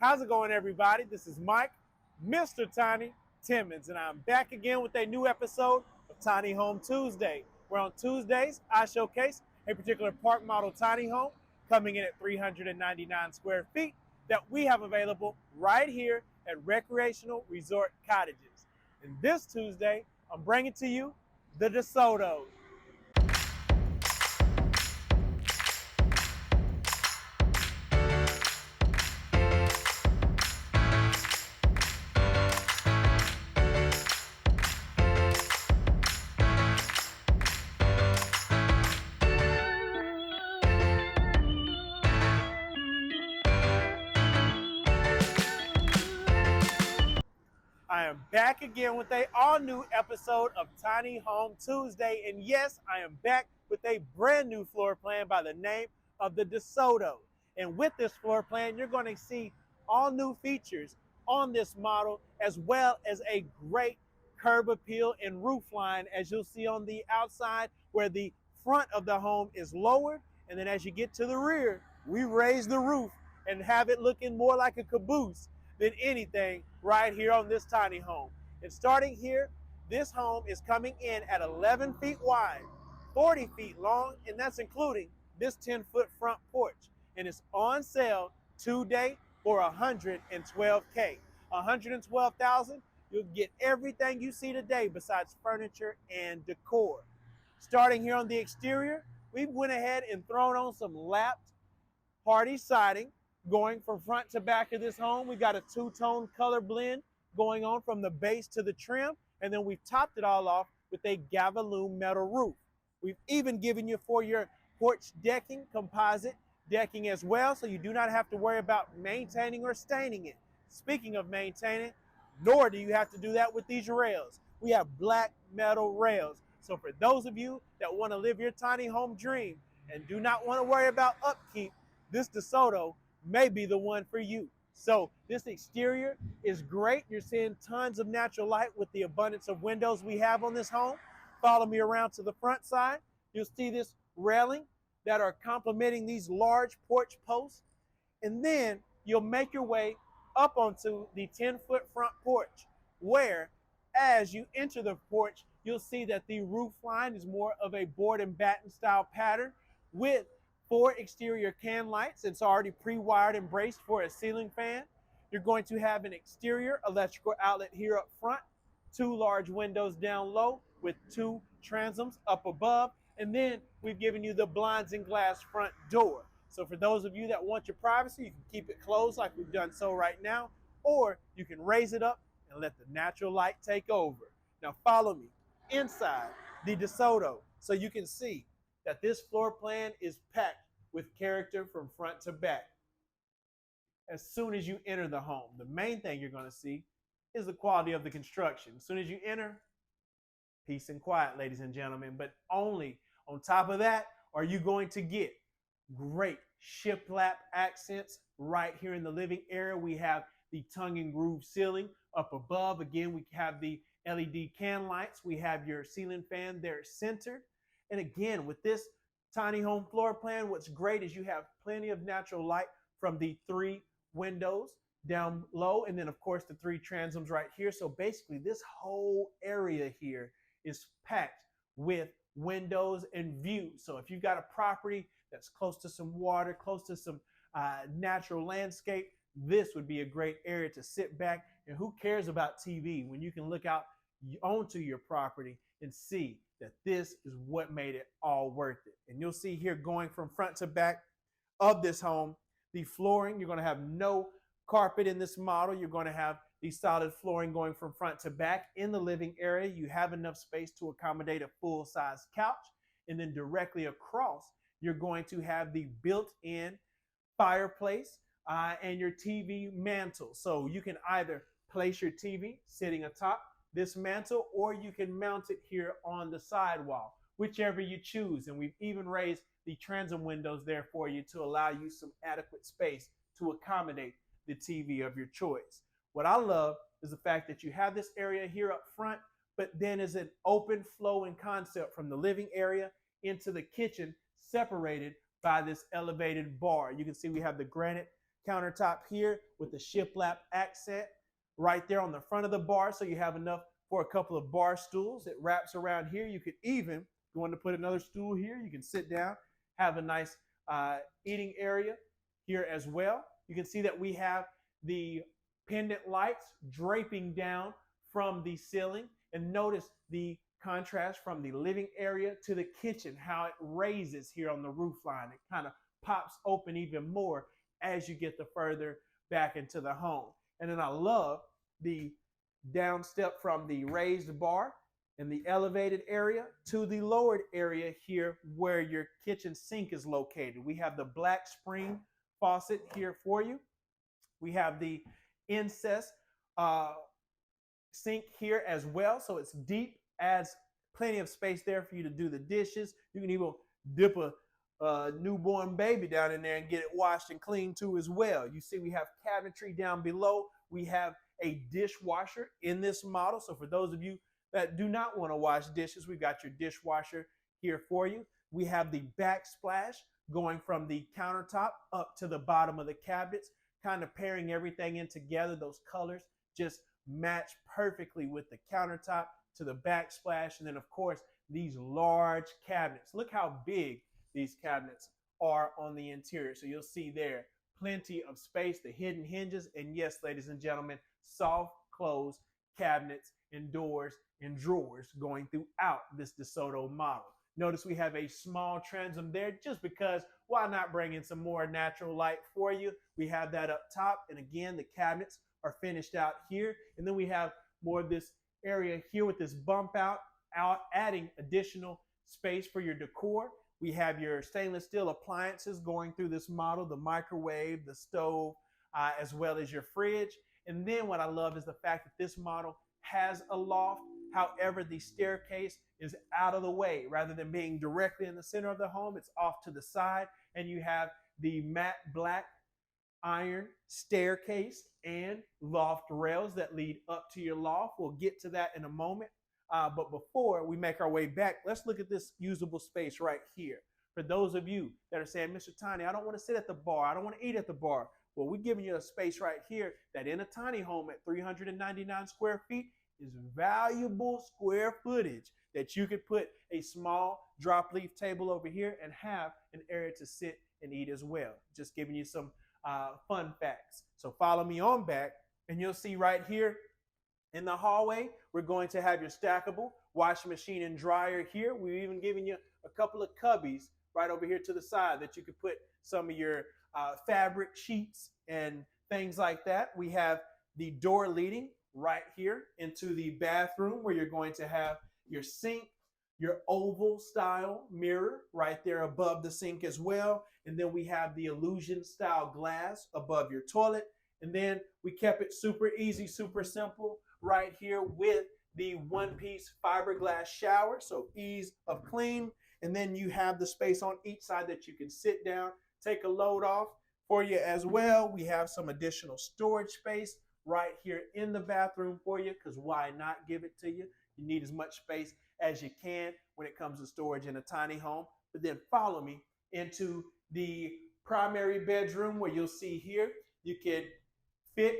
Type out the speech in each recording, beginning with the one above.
How's it going, everybody? This is Mike, Mr. Tiny Timmons, and I'm back again with a new episode of Tiny Home Tuesday, where on Tuesdays I showcase a particular park model tiny home coming in at 399 square feet that we have available right here at Recreational Resort Cottages. And this Tuesday, I'm bringing to you the Desoto. I am back again with a all-new episode of Tiny Home Tuesday, and yes, I am back with a brand new floor plan by the name of the Desoto. And with this floor plan, you're going to see all new features on this model, as well as a great curb appeal and roof line, as you'll see on the outside, where the front of the home is lowered, and then as you get to the rear, we raise the roof and have it looking more like a caboose than anything right here on this tiny home. And starting here, this home is coming in at 11 feet wide, 40 feet long, and that's including this 10-foot front porch. And it's on sale today for $112K. $112,000, you'll get everything you see today besides furniture and decor. Starting here on the exterior, we went ahead and thrown on some lapped hardy siding. Going from front to back of this home, we got a two-tone color blend going on from the base to the trim, and then we've topped it all off with a Gavaloon metal roof. We've even given you for your porch decking, composite decking as well, so you do not have to worry about maintaining or staining it. Speaking of maintaining, nor do you have to do that with these rails. We have black metal rails. So for those of you that want to live your tiny home dream and do not want to worry about upkeep, this Desoto may be the one for you. So this exterior is great. You're seeing tons of natural light with the abundance of windows we have on this home. Follow me around to the front side. You'll see this railing that are complementing these large porch posts. And then you'll make your way up onto the 10-foot front porch, where as you enter the porch, you'll see that the roof line is more of a board and batten style pattern with 4 exterior can lights. It's already pre-wired and braced for a ceiling fan. You're going to have an exterior electrical outlet here up front, 2 large windows down low with 2 transoms up above, and then we've given you the blinds and glass front door. So for those of you that want your privacy, you can keep it closed like we've done so right now, or you can raise it up and let the natural light take over. Now follow me inside the Desoto so you can see that this floor plan is packed with character from front to back. As soon as you enter the home, the main thing you're going to see is the quality of the construction. As soon as you enter, peace and quiet, ladies and gentlemen. But only on top of that are you going to get great shiplap accents right here in the living area. We have the tongue and groove ceiling up above. Again, we have the LED can lights. We have your ceiling fan there centered. And again, with this tiny home floor plan, what's great is you have plenty of natural light from the 3 windows down low, and then of course the 3 transoms right here. So basically this whole area here is packed with windows and views. So if you've got a property that's close to some water, close to some natural landscape, this would be a great area to sit back. And who cares about TV when you can look out onto your property and see that this is what made it all worth it. And you'll see here, going from front to back of this home, the flooring, you're going to have no carpet in this model. You're going to have the solid flooring going from front to back. In the living area, you have enough space to accommodate a full-size couch. And then directly across, you're going to have the built-in fireplace and your TV mantle. So you can either place your TV sitting atop this mantle, or you can mount it here on the sidewall, whichever you choose. And we've even raised the transom windows there for you to allow you some adequate space to accommodate the TV of your choice. What I love is the fact that you have this area here up front, but then is an open flowing concept from the living area into the kitchen, separated by this elevated bar. You can see we have the granite countertop here with the shiplap accent right there on the front of the bar, so you have enough for a couple of bar stools. It wraps around here. You could even, if you want to put another stool here, you can sit down, have a nice eating area here as well. You can see that we have the pendant lights draping down from the ceiling, and notice the contrast from the living area to the kitchen, how it raises here on the roof line. It kind of pops open even more as you get the further back into the home. And then I love the down step from the raised bar in the elevated area to the lowered area here where your kitchen sink is located. We have the black spring faucet here for you. We have the incest sink here as well, so it's deep, adds plenty of space there for you to do the dishes. You can even dip a newborn baby down in there and get it washed and cleaned too as well. You see we have cabinetry down below. We have a dishwasher in this model, so for those of you that do not want to wash dishes, we've got your dishwasher here for you. We have the backsplash going from the countertop up to the bottom of the cabinets, kind of pairing everything in together. Those colors just match perfectly with the countertop to the backsplash. And then of course these large cabinets. Look how big these cabinets are on the interior. So you'll see there plenty of space, the hidden hinges, and yes, ladies and gentlemen, soft close cabinets and doors and drawers going throughout this Desoto model. Notice we have a small transom there just because why not bring in some more natural light for you? We have that up top, and again, the cabinets are finished out here. And then we have more of this area here with this bump out, adding additional space for your decor. We have your stainless steel appliances going through this model, the microwave, the stove, as well as your fridge. And then what I love is the fact that this model has a loft. However, the staircase is out of the way. Rather than being directly in the center of the home, it's off to the side. And you have the matte black iron staircase and loft rails that lead up to your loft. We'll get to that in a moment. But before we make our way back, let's look at this usable space right here. For those of you that are saying, Mr. Tiny, I don't want to sit at the bar. I don't want to eat at the bar. Well, we're giving you a space right here that in a tiny home at 399 square feet is valuable square footage that you could put a small drop leaf table over here and have an area to sit and eat as well. Just giving you some fun facts. So follow me on back and you'll see right here in the hallway, we're going to have your stackable washing machine and dryer here. We've even given you a couple of cubbies right over here to the side that you could put some of your fabric sheets and things like that. We have the door leading right here into the bathroom where you're going to have your sink, your oval style mirror right there above the sink as well. And then we have the illusion style glass above your toilet. And then we kept it super easy, super simple right here with the one-piece fiberglass shower, so ease of clean. And then you have the space on each side that you can sit down, take a load off for you as well. We have some additional storage space right here in the bathroom for you, because why not give it to you? You need as much space as you can when it comes to storage in a tiny home. But then follow me into the primary bedroom where you'll see here you can fit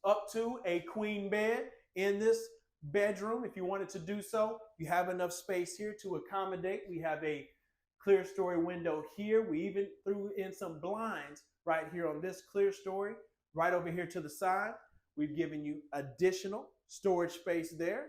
up to a queen bed in this bedroom if you wanted to do so. You have enough space here to accommodate. We have a clear story window here. We even threw in some blinds right here on this clear story. Right over here to the side, we've given you additional storage space there.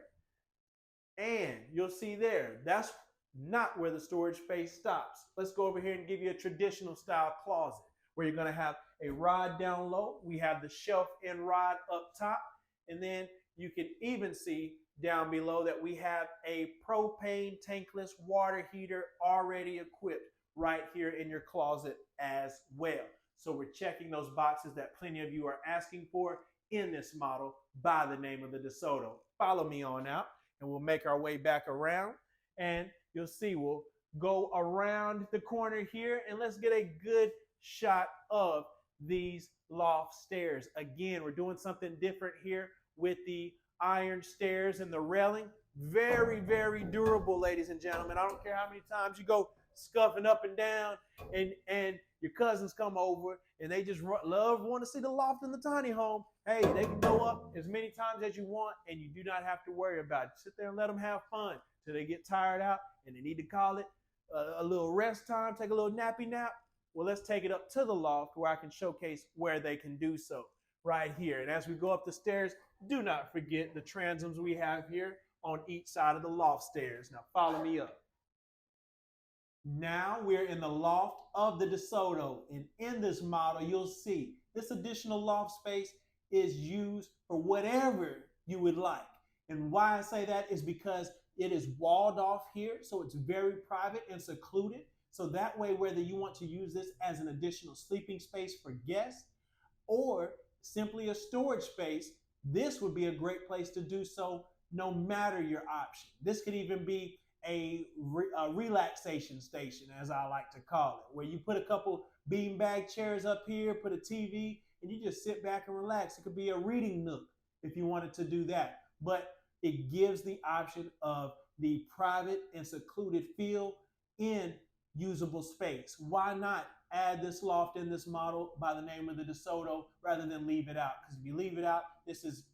And you'll see there, that's not where the storage space stops. Let's go over here and give you a traditional style closet where you're going to have a rod down low. We have the shelf and rod up top. And then you can even see down below that we have a propane tankless water heater already equipped right here in your closet as well. So we're checking those boxes that plenty of you are asking for in this model by the name of the Desoto. Follow me on out and we'll make our way back around, and you'll see we'll go around the corner here and let's get a good shot of these loft stairs. Again, we're doing something different here with the iron stairs and the railing. Very, very durable, ladies and gentlemen. I don't care how many times you go scuffing up and down and your cousins come over and they just want to see the loft in the tiny home, hey, they can go up as many times as you want and you do not have to worry about it. Sit there and let them have fun till they get tired out and they need to call it a little rest time, take a little nappy nap. Well, let's take it up to the loft where I can showcase where they can do so right here. And as we go up the stairs, do not forget the transoms we have here on each side of the loft stairs. Now follow me up. Now we're in the loft of the Desoto, and in this model you'll see this additional loft space is used for whatever you would like. And why I say that is because it is walled off here, so it's very private and secluded. So that way, whether you want to use this as an additional sleeping space for guests or simply a storage space, this would be a great place to do so no matter your option. This could even be a relaxation station, as I like to call it, where you put a couple beanbag chairs up here, put a TV, and you just sit back and relax. It could be a reading nook if you wanted to do that. But it gives the option of the private and secluded feel in usable space. Why not add this loft in this model by the name of the Desoto rather than leave it out? Because if you leave it out, this is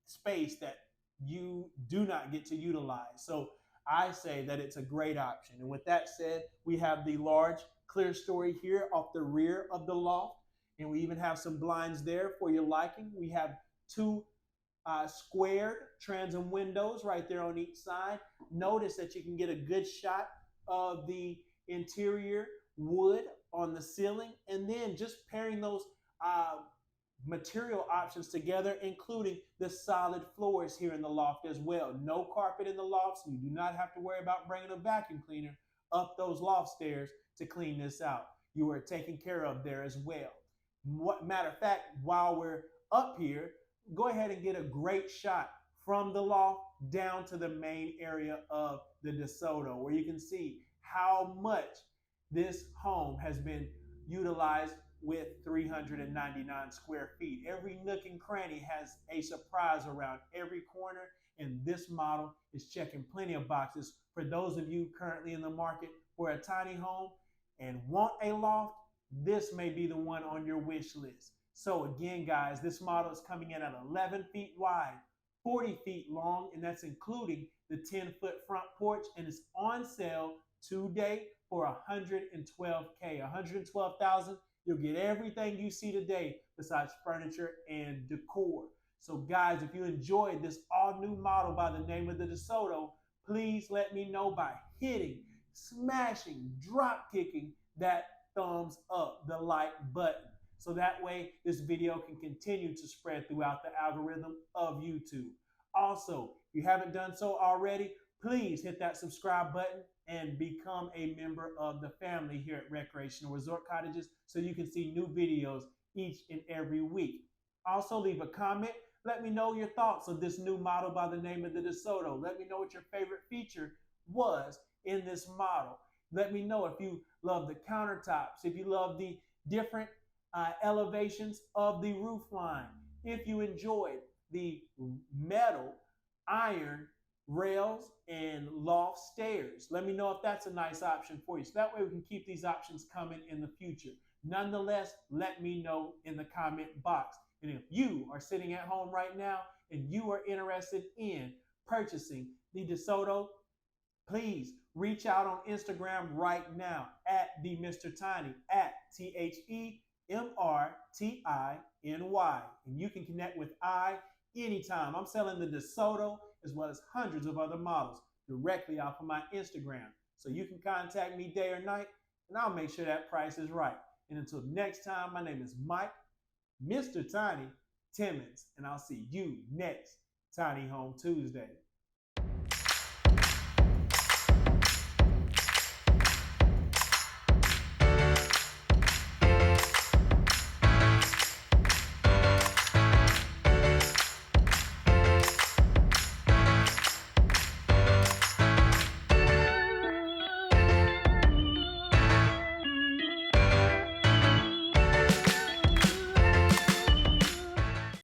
space that you do not get to utilize. So I say that it's a great option. And with that said, we have the large clear story here off the rear of the loft. And we even have some blinds there for your liking. We have two squared transom windows right there on each side. Notice that you can get a good shot of the interior wood on the ceiling, and then just pairing those material options together, including the solid floors here in the loft as well. No carpet in the loft, so you do not have to worry about bringing a vacuum cleaner up those loft stairs to clean this out. You are taken care of there as well. Matter of fact, while we're up here, go ahead and get a great shot from the loft down to the main area of the Desoto, where you can see how much this home has been utilized with 399 square feet. Every nook and cranny has a surprise around every corner, and this model is checking plenty of boxes for those of you currently in the market for a tiny home and want a loft. This may be the one on your wish list. So again, guys, this model is coming in at 11 feet wide, 40 feet long, and that's including the 10-foot front porch, and it's on sale today for $112K, $112,000. You'll get everything you see today besides furniture and decor. So guys, if you enjoyed this all-new model by the name of the Desoto, please let me know by hitting, smashing, drop kicking that thumbs up, the like button. So that way this video can continue to spread throughout the algorithm of YouTube. Also, if you haven't done so already, please hit that subscribe button and become a member of the family here at Recreational Resort Cottages so you can see new videos each and every week. Also, leave a comment. Let me know your thoughts of this new model by the name of the Desoto. Let me know what your favorite feature was in this model. Let me know if you love the countertops, if you love the different elevations of the roof line, if you enjoyed the metal, iron rails and loft stairs. Let me know if that's a nice option for you. So that way we can keep these options coming in the future. Nonetheless, let me know in the comment box. And if you are sitting at home right now and you are interested in purchasing the Desoto, please reach out on Instagram right now at the Mr. Tiny, at TheMrTiny. And you can connect with I anytime. I'm selling the Desoto as well as hundreds of other models directly off of my Instagram. So you can contact me day or night and I'll make sure that price is right. And until next time, my name is Mike, Mr. Tiny Timmons, and I'll see you next Tiny Home Tuesday.